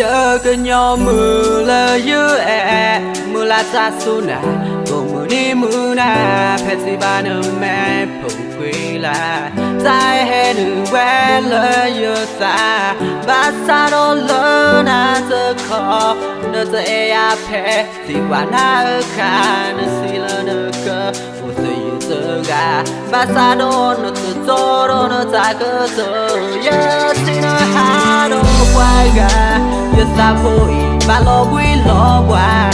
giờ cái nhau mưa là dữ mưa là xa xu nà cùng mưa đi mưa nà phép gì ba nơ mẹ phụ quy là dài hè nữ quen là giờ xa ba xa đó lỡ na giờ khó nơ giờ à phép gì qua na ở khá nơ xì lỡ nơ cơ phụ sự như giờ gà ba xa đó nơ tự cho đó nơ xa cơ giờ giờ xin nơ hà đó quay gà giờ xa vui ba lo quý lo qua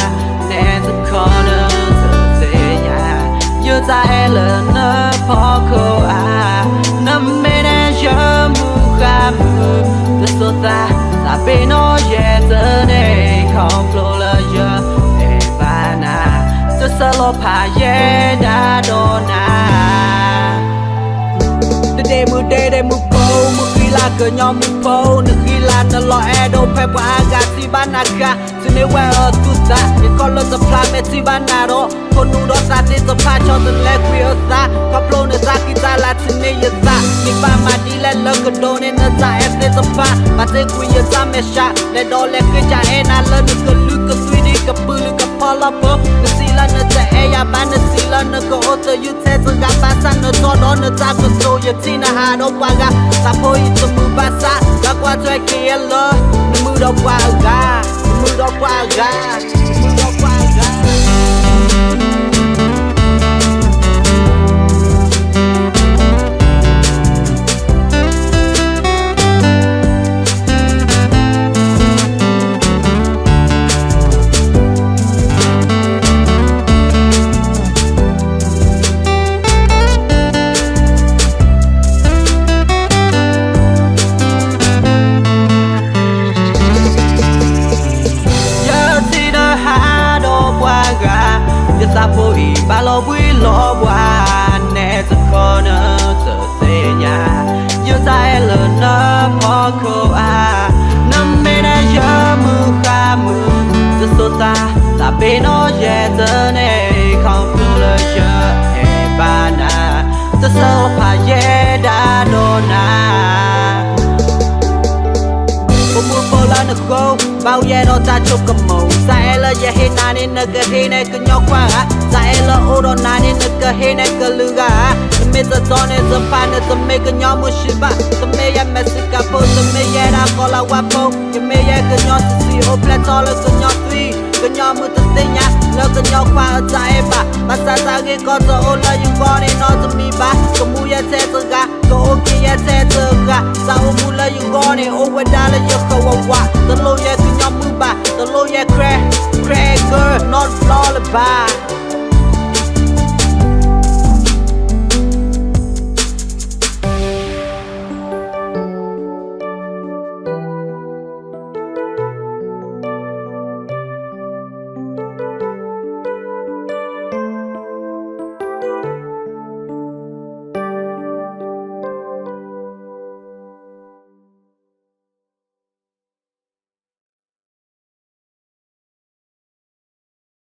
nè rất khó nơ giờ dễ nhà giờ ra là nơ phó khô à nằm bên em giờ mù khá mù rất sốt ra ta bên nó dễ giờ này không lộ là giờ em ba na giờ sợ lo phá dễ đã đổ na để mù bầu mù khi là cờ nhau mù bầu nửa khi là nở lo e đâu phải qua gà si ban na gà si nếu qua ở tu sa những con lợn tập plan mẹ si ban na đó con nu đó ta tên tập pha cho từng lẽ quy ở sa có pro nửa ra khi ta là si nếu giờ sa những ba mà đi lên lợn cần đồ nên nửa ra em tên tập pha mà tên quy giờ sa mẹ sa để đó lẽ cái cha em na lợn nửa cần lư cần suy đi cần bự lư cần pha la bơ nửa si là nửa cha em ya ban nửa si là nửa có ô tô yêu thế giờ gà ba sa nửa to đó nửa ra cần số giờ chi na hà đâu qua gà ta phôi từ mưa ba sa đã qua cho kia lơ mưa đâu qua gà mưa đâu qua gà mưa đâu qua gà ta vui ba lo vui lo qua nè rất khó nỡ giờ dễ nhà giờ ta lớn nỡ khó khâu à năm bên ai giờ mưa khá mưa giờ số ta bên nó dễ giờ này không phụ lời giờ em ba na giờ sao phải dễ đã đổ na mưa phô là nước gấu bao giờ nó ta chụp cầm màu sai là giờ hiện nay nên nó cái hiện nay cứ nhóc quá sai là ô đòn nay nên nó cái hiện nay cứ lừa gà mình giờ cho nên giờ phải nên giờ mấy cái nhóc mua ship ba giờ mấy em mẹ xịt cà phê giờ mấy em đã có là wapo giờ mấy em cứ nhóc xì ô plei to là cứ nhóc tuy cứ nhóc mua tất nhiên nhá là cứ nhóc qua ở trái ba sa sa cái con giờ ô là những con nên nó giờ mi ba cứ mua ya xe giờ gà cứ ô kia ya xe giờ gà sao ô mua là những con nên ô qua đa là những câu qua the low yeah cứ nhóc mua ba the low yeah crack girl not lullaby